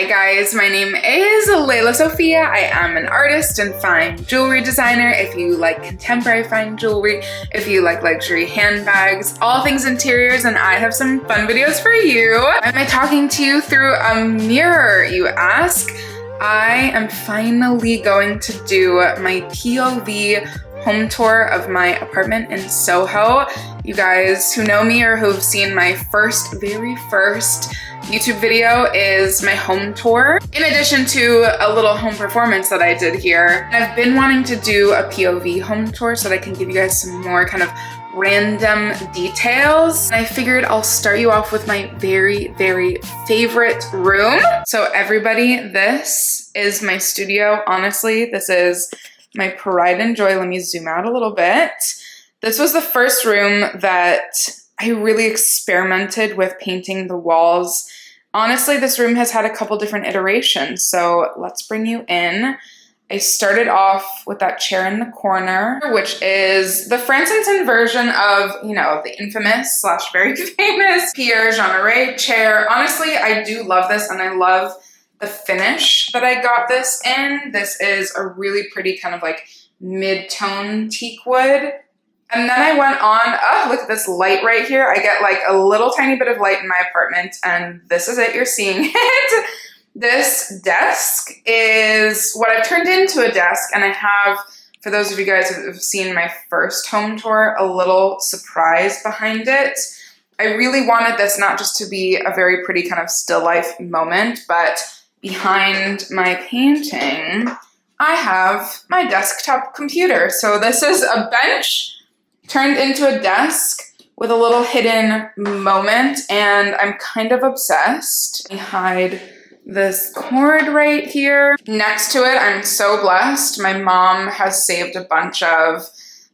Hi guys, my name is Lelasophia. I am an artist and fine jewelry designer. If you like contemporary fine jewelry, if you like luxury handbags, all things interiors, and I have some fun videos for you. Why am I talking to you through a mirror, you ask? I am finally going to do my POV home tour of my apartment in SoHo. You guys who know me or who've seen my very first YouTube video is my home tour, in addition to a little home performance that I did here. And I've been wanting to do a POV home tour so that I can give you guys some more kind of random details. And I figured I'll start you off with my very favorite room. So everybody, this is my studio. Honestly, this is my pride and joy. Let me zoom out a little bit. This was the first room that I really experimented with painting the walls. Honestly, this room has had a couple different iterations, so let's bring you in. I started off with that chair in the corner, which is the Francenton version of, you know, the infamous / very famous Pierre Jeanneret chair. Honestly, I do love this, and I love the finish that I got this in. This is a really pretty kind of like mid-tone teak wood. And then I went on, oh, look at this light right here. I get like a little tiny bit of light in my apartment, and this is it, you're seeing it. This desk is what I've turned into a desk, and I have, for those of you guys who have seen my first home tour, a little surprise behind it. I really wanted this not just to be a very pretty kind of still life moment, but behind my painting, I have my desktop computer. So this is a bench turned into a desk with a little hidden moment, and I'm kind of obsessed. I hide this cord right here. Next to it, I'm so blessed. My mom has saved a bunch of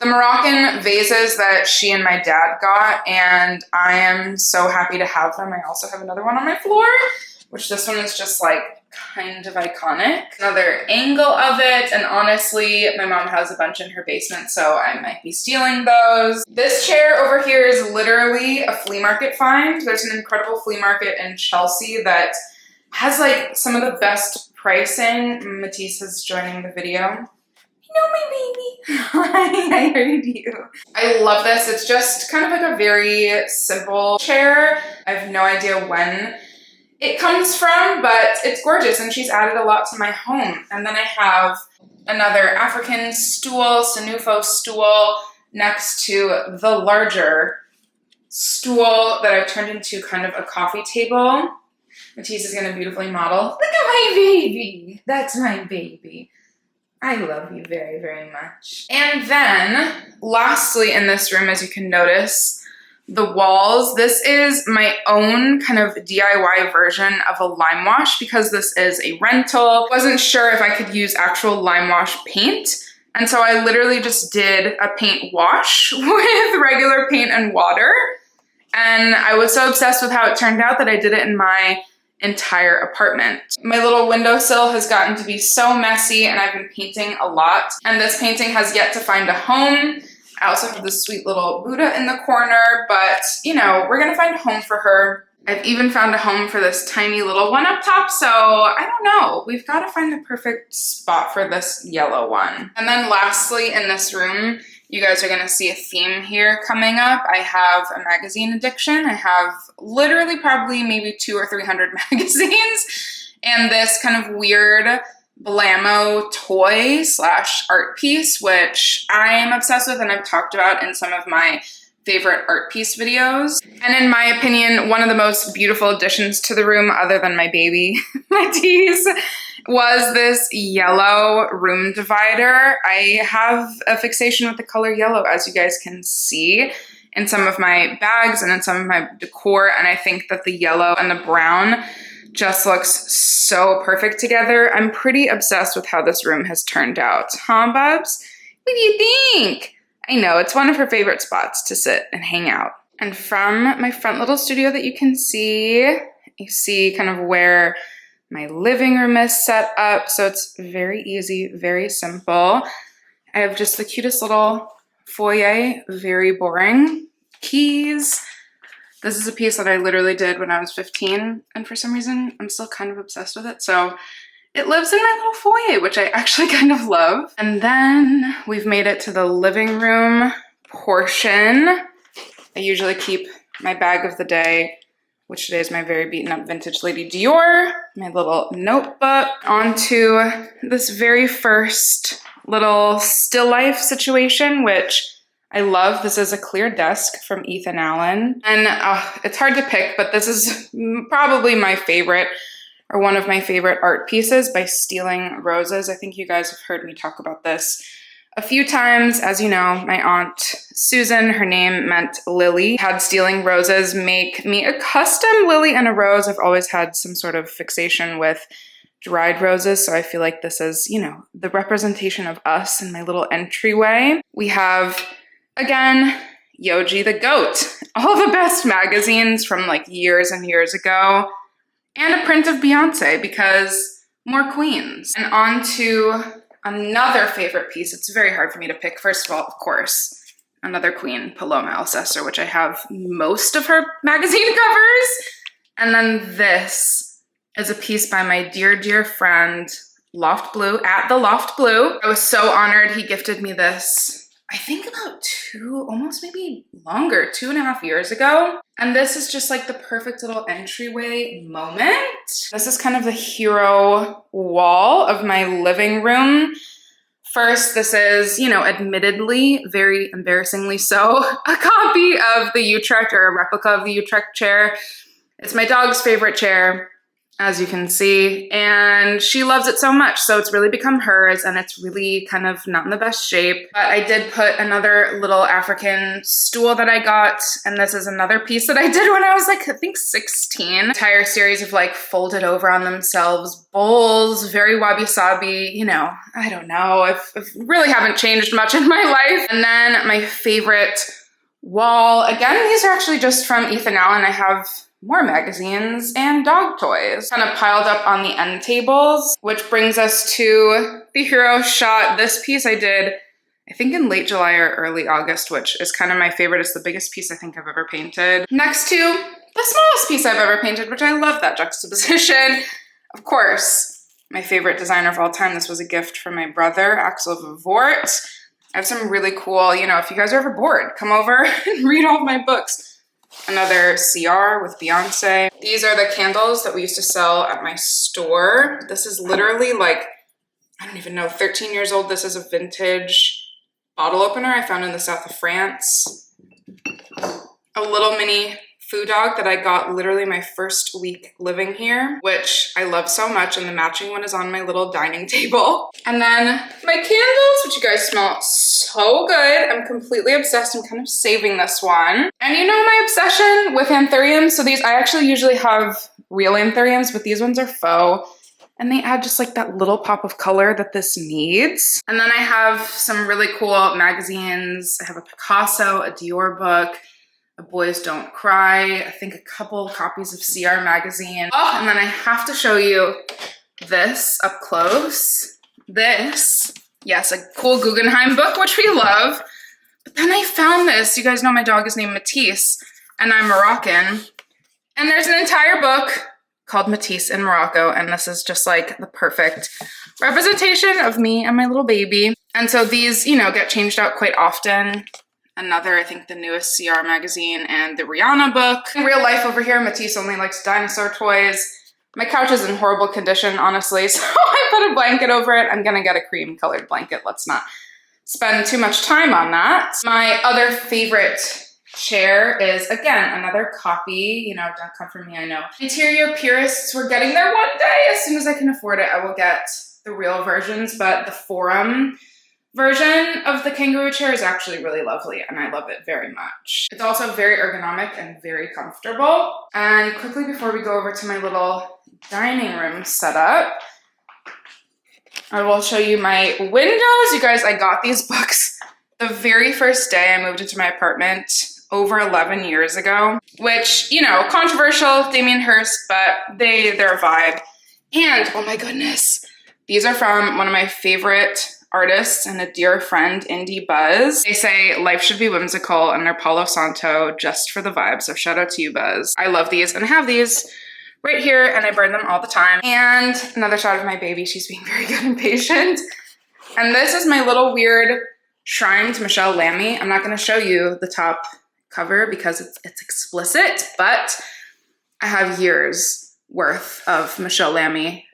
the Moroccan vases that she and my dad got, and I am so happy to have them. I also have another one on my floor, which this one is just like kind of iconic. Another angle of it, and honestly, my mom has a bunch in her basement, so I might be stealing those. This chair over here is literally a flea market find. There's an incredible flea market in Chelsea that has like some of the best pricing. Matisse is joining the video. You know my baby. Hi, I heard you. I love this. It's just kind of like a very simple chair. I have no idea when it comes from, but it's gorgeous, and she's added a lot to my home. And then I have another African stool, Sinufo stool, next to the larger stool that I've turned into kind of a coffee table. Matisse is gonna beautifully model. Look at my baby. That's my baby. I love you very much. And then, lastly in this room, as you can notice, the walls, this is my own kind of DIY version of a lime wash because this is a rental. Wasn't sure if I could use actual lime wash paint, and so I literally just did a paint wash with regular paint and water, and I was so obsessed with how it turned out that I did it in my entire apartment. My little windowsill has gotten to be so messy, and I've been painting a lot, and this painting has yet to find a home. I also have this sweet little Buddha in the corner, but you know, we're gonna find a home for her. I've even found a home for this tiny little one up top, so I don't know. We've got to find the perfect spot for this yellow one. And then lastly, in this room, you guys are gonna see a theme here coming up. I have a magazine addiction. I have literally probably maybe 200 or 300 magazines, and this kind of weird Blamo toy / art piece, which I am obsessed with and I've talked about in some of my favorite art piece videos. And in my opinion, one of the most beautiful additions to the room, other than my baby, Matisse, was this yellow room divider. I have a fixation with the color yellow, as you guys can see in some of my bags and in some of my decor, and I think that the yellow and the brown just looks so perfect together. I'm pretty obsessed with how this room has turned out. Huh, Bubs? What do you think? I know, it's one of her favorite spots to sit and hang out. And from my front little studio that you can see, you see kind of where my living room is set up. So it's very easy, very simple. I have just the cutest little foyer, very boring. Keys, This is a piece that I literally did when I was 15, and for some reason, I'm still kind of obsessed with it. So it lives in my little foyer, which I actually kind of love. And then we've made it to the living room portion. I usually keep my bag of the day, which today is my very beaten up vintage Lady Dior, my little notebook, onto this very first little still life situation, which I love. This is a clear desk from Ethan Allen. And it's hard to pick, but this is probably my favorite, or one of my favorite art pieces by Stealing Roses. I think you guys have heard me talk about this a few times. As you know, my aunt Susan, her name meant Lily, had Stealing Roses make me a custom lily and a rose. I've always had some sort of fixation with dried roses, so I feel like this is, you know, the representation of us in my little entryway. We have, again, Yoji the Goat, all the best magazines from like years and years ago, and a print of Beyonce because more queens. And on to another favorite piece. It's very hard for me to pick. First of all, of course, another queen, Paloma Alcester, which I have most of her magazine covers. And then this is a piece by my dear, dear friend, Loft Blue, at the Loft Blue. I was so honored. He gifted me this, I think about almost maybe longer, 2.5 years ago. And this is just like the perfect little entryway moment. This is kind of the hero wall of my living room. First, this is, you know, admittedly, very embarrassingly so, a copy of the Utrecht, or a replica of the Utrecht chair. It's my dog's favorite chair, as you can see, and she loves it so much, so it's really become hers, and it's really kind of not in the best shape. But I did put another little African stool that I got, and this is another piece that I did when I was like, I think 16. Entire series of like folded over on themselves bowls, very Wabi Sabi, you know, I don't know, I really haven't changed much in my life. And then my favorite wall, again, these are actually just from Ethan Allen. I have more magazines and dog toys kind of piled up on the end tables, which brings us to the hero shot. This piece I did, I think in late July or early August, which is kind of my favorite. It's the biggest piece I think I've ever painted, next to the smallest piece I've ever painted, which I love that juxtaposition. Of course, my favorite designer of all time. This was a gift from my brother, Axel Vivort. I have some really cool, you know, if you guys are ever bored, come over and read all of my books. Another CR with Beyonce. These are the candles that we used to sell at my store. This is literally like, I don't even know, 13 years old. This is a vintage bottle opener I found in the south of France. A little mini food dog that I got literally my first week living here, which I love so much, and the matching one is on my little dining table. And then my candles, which you guys smell so good. I'm completely obsessed. I'm kind of saving this one. And you know my obsession with anthuriums. So these, I actually usually have real anthuriums, but these ones are faux. And they add just like that little pop of color that this needs. And then I have some really cool magazines. I have a Picasso, a Dior book, a Boys Don't Cry, I think a couple copies of CR magazine. Oh, and then I have to show you this up close. This, yes, a cool Guggenheim book, which we love. But then I found this. You guys know my dog is named Matisse, and I'm Moroccan. And there's an entire book called Matisse in Morocco, and this is just like the perfect representation of me and my little baby. And so these, you know, get changed out quite often. Another, I think the newest CR magazine, and the Rihanna book. In real life over here, Matisse only likes dinosaur toys. My couch is in horrible condition, honestly, so I put a blanket over it. I'm gonna get a cream colored blanket. Let's not spend too much time on that. My other favorite chair is, again, another copy. You know, don't come for me, I know. Interior purists, we're getting there one day. As soon as I can afford it, I will get the real versions, but the Forum version of the kangaroo chair is actually really lovely, and I love it very much. It's also very ergonomic and very comfortable. And quickly before we go over to my little dining room setup, I will show you my windows. You guys, I got these books the very first day I moved into my apartment over 11 years ago, which, you know, controversial, Damien Hirst, but they're a vibe. And, oh my goodness, these are from one of my favorite artists and a dear friend, Indie Buzz. They say life should be whimsical and they're Palo Santo just for the vibe. So shout out to you, Buzz. I love these and I have these right here and I burn them all the time. And another shot of my baby. She's being very good and patient. And this is my little weird shrine to Michelle Lamy. I'm not going to show you the top cover because it's explicit, but I have years worth of Michelle Lamy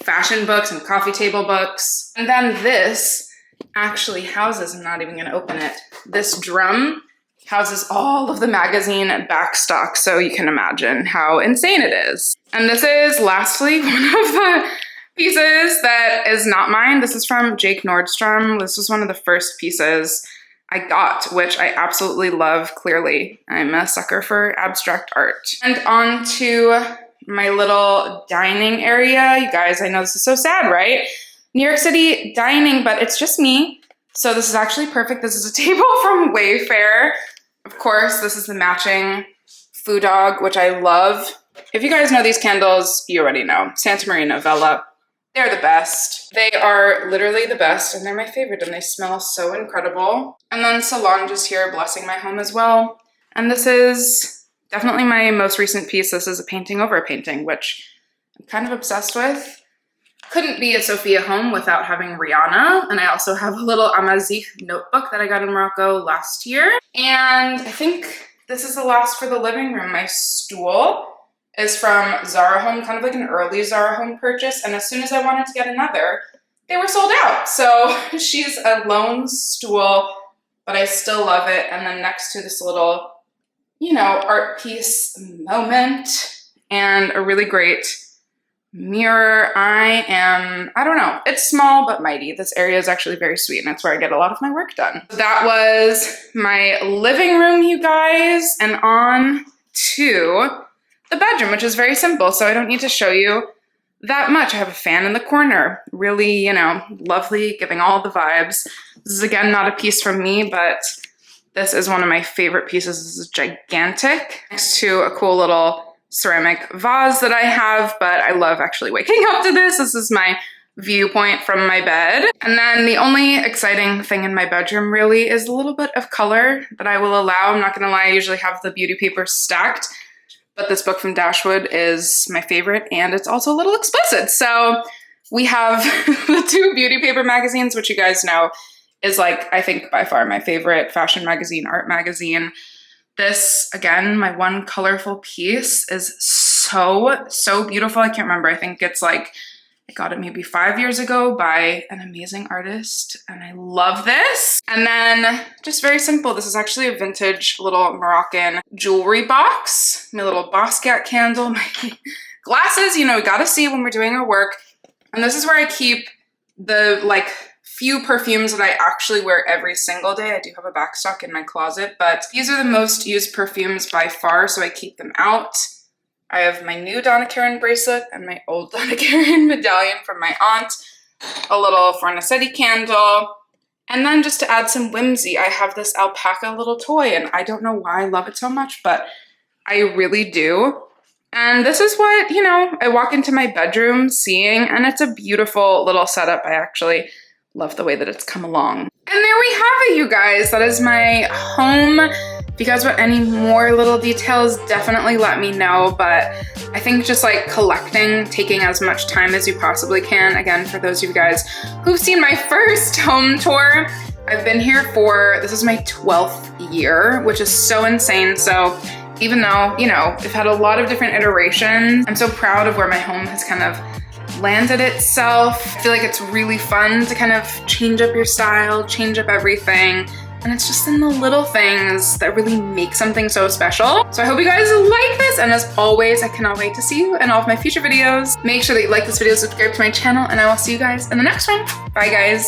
fashion books and coffee table books. And then this actually houses, I'm not even going to open it, this drum houses all of the magazine backstock, so you can imagine how insane it is. And this is lastly one of the pieces that is not mine. This is from Jake Nordstrom. This was one of the first pieces I got, which I absolutely love. Clearly, I'm a sucker for abstract art. And on to my little dining area. You guys, I know this is so sad, right? New York City dining, but it's just me. So this is actually perfect. This is a table from Wayfair. Of course, this is the matching Foo Dog, which I love. If you guys know these candles, you already know. Santa Maria Novella. They're the best. They are literally the best, and they're my favorite, and they smell so incredible. And then Solange is here blessing my home as well. And this is definitely my most recent piece. This is a painting over a painting, which I'm kind of obsessed with. Couldn't be a Sophia home without having Rihanna. And I also have a little Amazigh notebook that I got in Morocco last year. And I think this is the last for the living room. My stool is from Zara Home, kind of like an early Zara Home purchase. And as soon as I wanted to get another, they were sold out. So she's a lone stool, but I still love it. And then next to this little, you know, art piece moment and a really great mirror. I don't know, it's small but mighty. This area is actually very sweet and that's where I get a lot of my work done. That was my living room, you guys, and on to the bedroom, which is very simple, so I don't need to show you that much. I have a fan in the corner, really, you know, lovely, giving all the vibes. This is again not a piece from me, but this is one of my favorite pieces. This is gigantic, next to a cool little ceramic vase that I have, but I love actually waking up to this. This is my viewpoint from my bed. And then the only exciting thing in my bedroom really is a little bit of color that I will allow. I'm not gonna lie, I usually have the beauty paper stacked, but this book from Dashwood is my favorite and it's also a little explicit. So we have the two beauty paper magazines, which you guys know is like, I think by far my favorite fashion magazine, art magazine. This, again, my one colorful piece is so beautiful. I can't remember. I think it's like, I got it maybe 5 years ago by an amazing artist and I love this. And then just very simple. This is actually a vintage little Moroccan jewelry box. My little Basquiat candle, my glasses, you know, we gotta see when we're doing our work. And this is where I keep the like few perfumes that I actually wear every single day. I do have a backstock in my closet, but these are the most used perfumes by far, so I keep them out. I have my new Donna Karan bracelet and my old Donna Karan medallion from my aunt, a little Fornacetti candle, and then just to add some whimsy, I have this alpaca little toy, and I don't know why I love it so much, but I really do. And this is what, you know, I walk into my bedroom seeing, and it's a beautiful little setup. I actually love the way that it's come along. And there we have it, you guys. That is my home. If you guys want any more little details, definitely let me know. But I think just like collecting, taking as much time as you possibly can. Again, for those of you guys who've seen my first home tour, I've been here for, this is my 12th year, which is so insane. So even though, you know, I've had a lot of different iterations, I'm so proud of where my home has kind of landed itself. I feel like it's really fun to kind of change up your style, change up everything. And it's just in the little things that really make something so special. So I hope you guys like this. And as always, I cannot wait to see you in all of my future videos. Make sure that you like this video, subscribe to my channel, and I will see you guys in the next one. Bye, guys.